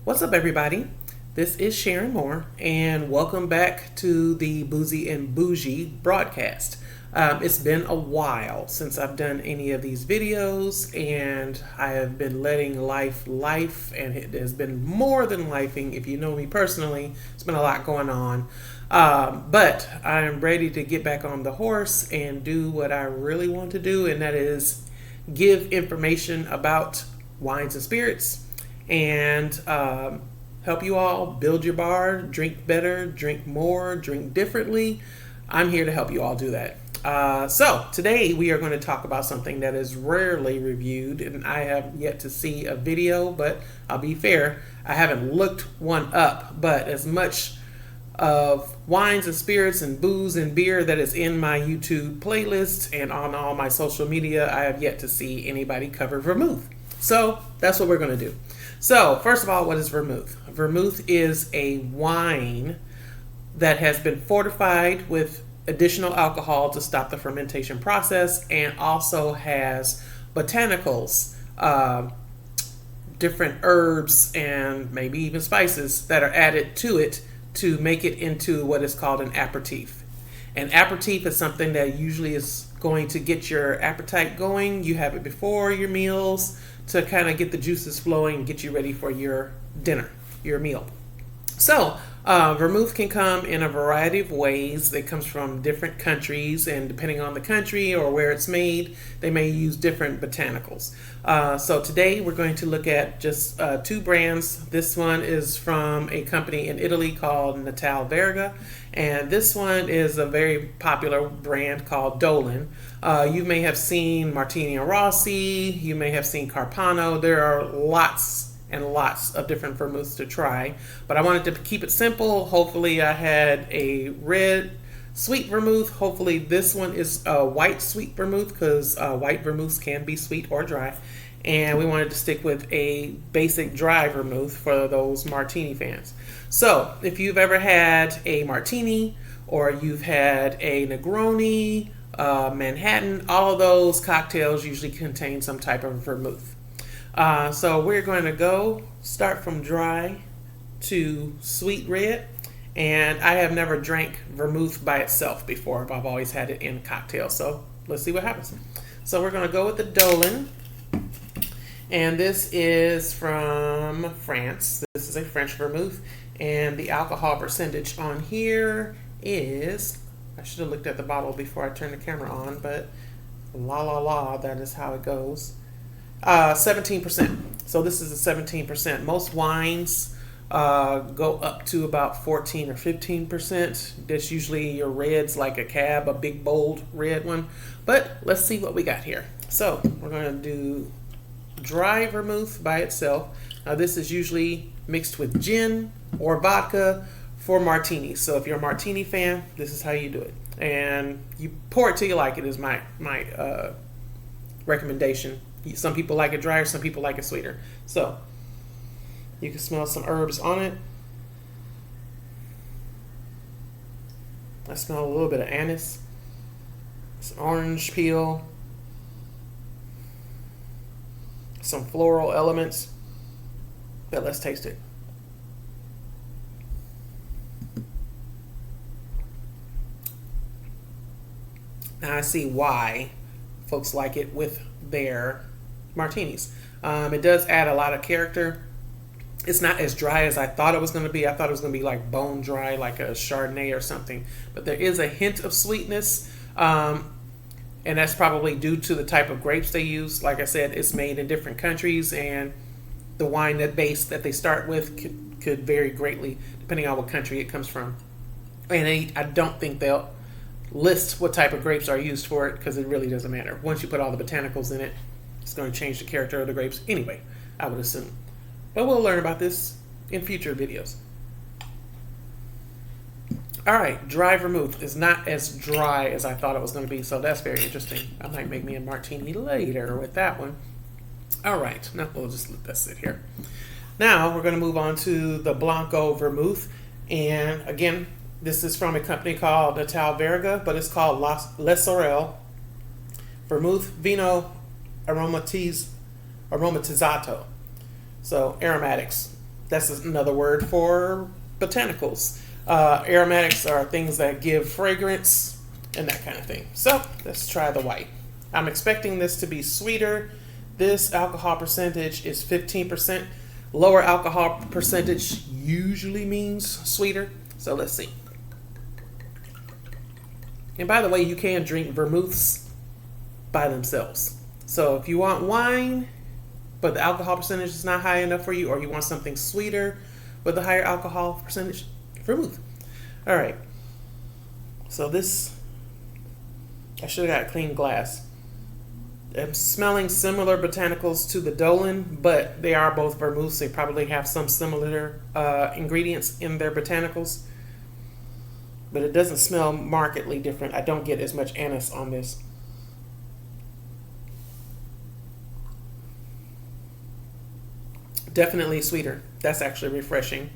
What's up, everybody? This is Sharon Moore, and welcome back to the Boozie and Bougie Broadcast. It's been a while since I've done any of these videos, and I have been letting life, and it has been more than lifing. If you know me personally, it's been a lot going on. But I'm ready to get back on the horse and do what I really want to do, and that is give information about wines and spirits and help you all build your bar, drink better, drink more, drink differently. I'm here to help you all do that. So today we are going to talk about something that is rarely reviewed, and I have yet to see a video, but I'll be fair, I haven't looked one up. But as much of wines and spirits and booze and beer that is in my YouTube playlist and on all my social media, I have yet to see anybody cover vermouth. So that's what we're going to do. So first of all, what is vermouth? Vermouth is a wine that has been fortified with additional alcohol to stop the fermentation process, and also has botanicals, different herbs and maybe even spices that are added to it to make it into what is called an aperitif. An aperitif is something that usually is going to get your appetite going. You have it before your meals to kind of get the juices flowing and get you ready for your dinner, your meal. So vermouth can come in a variety of ways. It comes from different countries, and depending on the country or where it's made, they may use different botanicals. So today we're going to look at just two brands. This one is from a company in Italy called Natal Verga, and this one is a very popular brand called Dolin. You may have seen Martini and Rossi, you may have seen Carpano. There are lots and lots of different vermouths to try, but I wanted to keep it simple. Hopefully I had a red sweet vermouth. Hopefully this one is a white sweet vermouth, because white vermouths can be sweet or dry, and we wanted to stick with a basic dry vermouth for those martini fans. So if you've ever had a martini, or you've had a Negroni, Manhattan, all of those cocktails usually contain some type of vermouth. So we're going to start from dry to sweet red, and I have never drank vermouth by itself before, but I've always had it in cocktails. So let's see what happens. So we're going to go with the Dolin, and this is from France. This is a French vermouth, and the alcohol percentage on here is, I should have looked at the bottle before I turned the camera on, but that is how it goes. 17%. So this is a 17%. Most wines go up to about 14 or 15%. That's usually your reds, like a Cab, a big bold red one. But let's see what we got here. So we're going to do dry vermouth by itself. Now this is usually mixed with gin or vodka for martinis. So if you're a martini fan, this is how you do it. And you pour it till you like it is my recommendation. Some people like it drier, some people like it sweeter. So you can smell some herbs on it. I smell a little bit of anise, some orange peel, some floral elements. But let's taste it. Now I see why folks like it with their martinis. It does add a lot of character. It's not as dry as I thought it was going to be. I thought it was going to be like bone dry, like a Chardonnay or something. But there is a hint of sweetness, and that's probably due to the type of grapes they use. Like I said, it's made in different countries, and the wine base that they start with could vary greatly depending on what country it comes from. And I don't think they'll list what type of grapes are used for it, because it really doesn't matter. Once you put all the botanicals in it, it's going to change the character of the grapes anyway, I would assume. But we'll learn about this in future videos. Alright, dry vermouth is not as dry as I thought it was going to be, so that's very interesting. I might make me a martini later with that one. Alright, now we'll just let that sit here. Now we're going to move on to the Blanco vermouth, and again, this is from a company called Natal Verga, but it's called Le Sorel Vermouth Vino Aromatizzato. So aromatics. That's another word for botanicals. Aromatics are things that give fragrance and that kind of thing. So let's try the white. I'm expecting this to be sweeter. This alcohol percentage is 15%. Lower alcohol percentage usually means sweeter. So let's see. And by the way, you can drink vermouths by themselves. So if you want wine, but the alcohol percentage is not high enough for you, or you want something sweeter with a higher alcohol percentage, vermouth. All right. So this, I should have got a clean glass. I'm smelling similar botanicals to the Dolan, but they are both vermouths. They probably have some similar ingredients in their botanicals, but it doesn't smell markedly different. I don't get as much anise on this. Definitely sweeter. That's actually refreshing.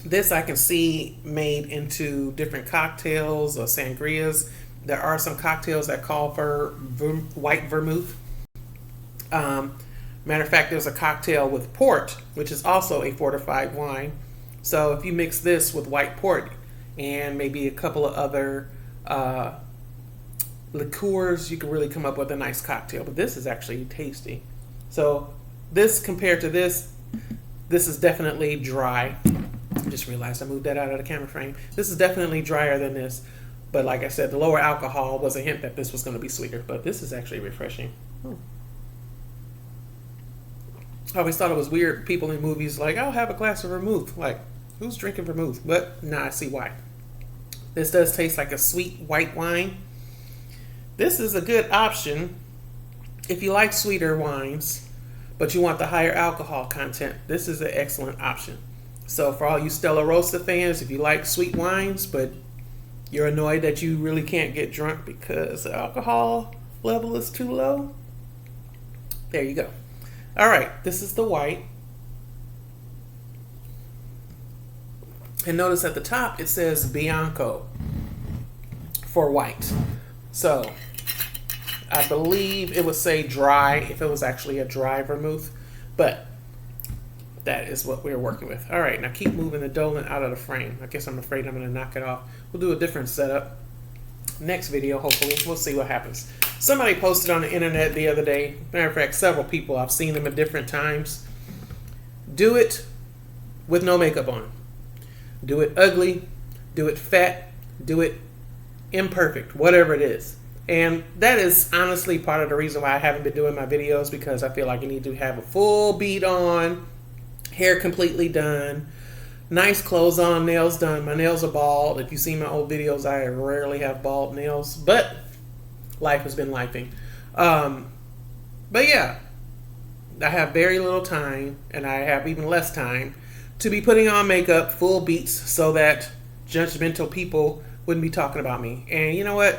This I can see made into different cocktails or sangrias. There are some cocktails that call for white vermouth. Matter of fact, there's a cocktail with port, which is also a fortified wine. So if you mix this with white port and maybe a couple of other liqueurs, you can really come up with a nice cocktail. But this is actually tasty. So this compared to this is definitely dry. I just realized I moved that out of the camera frame. This is definitely drier than this. But like I said, the lower alcohol was a hint that this was going to be sweeter. But this is actually refreshing. I always thought it was weird. People in movies like, I'll have a glass of vermouth. Like, who's drinking vermouth? But now I see why. This does taste like a sweet white wine. This is a good option if you like sweeter wines, but you want the higher alcohol content. This is an excellent option. So for all you Stella Rosa fans, if you like sweet wines, but you're annoyed that you really can't get drunk because the alcohol level is too low, there you go. All right, this is the white. And notice at the top it says Bianco for white. So I believe it would say dry if it was actually a dry vermouth, but that is what we're working with. All right, now keep moving the Dolan out of the frame. I guess I'm afraid I'm going to knock it off. We'll do a different setup. Next video, hopefully. We'll see what happens. Somebody posted on the internet the other day. Matter of fact, several people. I've seen them at different times. Do it with no makeup on. Do it ugly. Do it fat. Do it imperfect. Whatever it is. And that is honestly part of the reason why I haven't been doing my videos, because I feel like you need to have a full beat on, hair completely done, nice clothes on, nails done. My nails are bald. If you see my old videos, I rarely have bald nails, but life has been lifing. But yeah, I have very little time, and I have even less time to be putting on makeup, full beats, so that judgmental people wouldn't be talking about me. And you know what?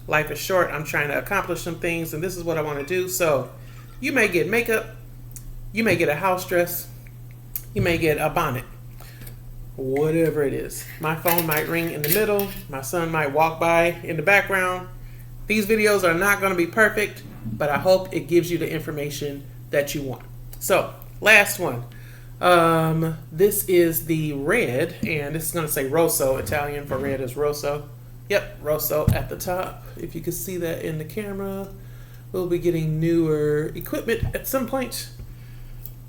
Life is short. I'm trying to accomplish some things, and this is what I want to do. So you may get makeup, you may get a house dress, you may get a bonnet, whatever it is. My phone might ring in the middle. My son might walk by in the background. These videos are not going to be perfect, but I hope it gives you the information that you want. So, last one. This is the red, and this is going to say Rosso. Italian for red is Rosso. Yep, Rosso at the top. If you can see that in the camera, we'll be getting newer equipment at some point.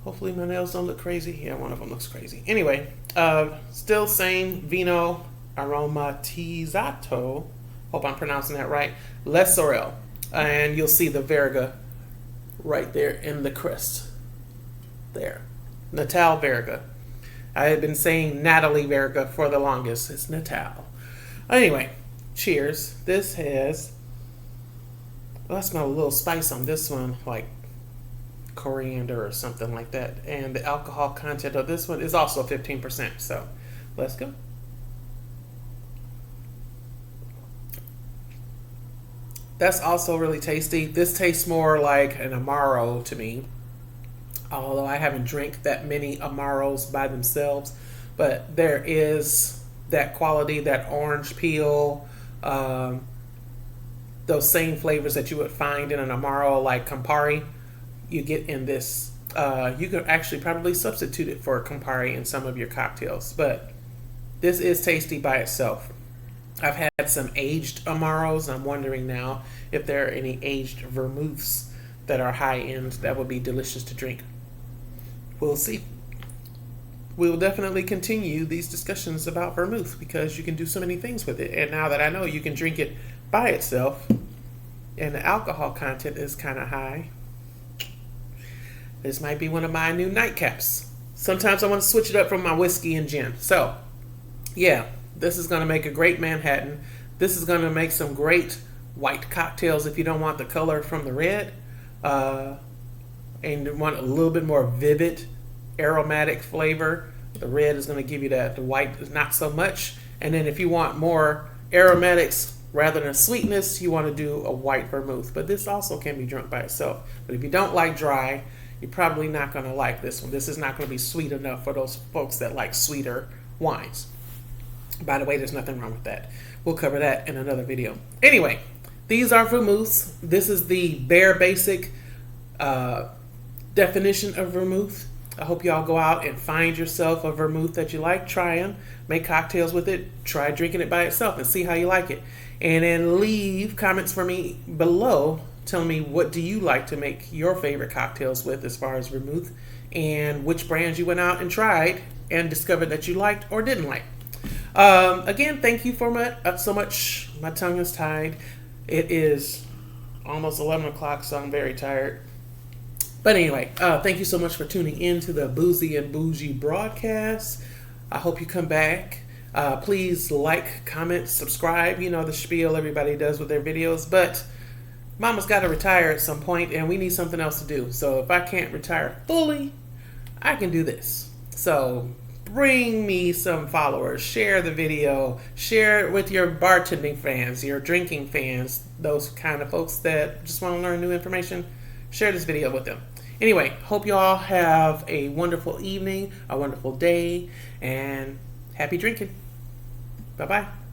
Hopefully my nails don't look crazy. Yeah, one of them looks crazy. Anyway, still same Vino Aromatizzato. Hope I'm pronouncing that right. Les Sorel. And you'll see the Verga right there in the crest. There. Natal Verga. I had been saying Natalie Verga for the longest. It's Natal. Anyway, cheers. This has... Well, I smell a little spice on this one, like coriander or something like that. And the alcohol content of this one is also 15%. So, let's go. That's also really tasty. This tastes more like an Amaro to me. Although I haven't drank that many Amaros by themselves. But there is that quality, that orange peel, those same flavors that you would find in an Amaro like Campari, you get in this. You could actually probably substitute it for Campari in some of your cocktails, but this is tasty by itself. I've had some aged Amaros. I'm wondering now if there are any aged vermouths that are high end that would be delicious to drink. We'll see. We will definitely continue these discussions about vermouth because you can do so many things with it. And now that I know you can drink it by itself and the alcohol content is kind of high, this might be one of my new nightcaps. Sometimes I want to switch it up from my whiskey and gin. So, yeah, this is going to make a great Manhattan. This is going to make some great white cocktails if you don't want the color from the red. And you want a little bit more vivid aromatic flavor. The red is going to give you that. The white is not so much. And then if you want more aromatics rather than sweetness, you want to do a white vermouth. But this also can be drunk by itself. But if you don't like dry, you're probably not going to like this one. This is not going to be sweet enough for those folks that like sweeter wines. By the way, there's nothing wrong with that. We'll cover that in another video. Anyway, these are vermouths. This is the bare basic definition of vermouth. I hope y'all go out and find yourself a vermouth that you like. Try them. Make cocktails with it. Try drinking it by itself and see how you like it. And then leave comments for me below telling me what do you like to make your favorite cocktails with as far as vermouth and which brands you went out and tried and discovered that you liked or didn't like. Again, thank you so much. My tongue is tied. It is almost 11 o'clock, so I'm very tired. But anyway, thank you so much for tuning in to the Boozie and Bougie Broadcast. I hope you come back. Please like, comment, subscribe. You know the spiel everybody does with their videos. But Mama's got to retire at some point, and we need something else to do. So if I can't retire fully, I can do this. So bring me some followers. Share the video. Share it with your bartending fans, your drinking fans, those kind of folks that just want to learn new information. Share this video with them. Anyway, hope you all have a wonderful evening, a wonderful day, and happy drinking. Bye-bye.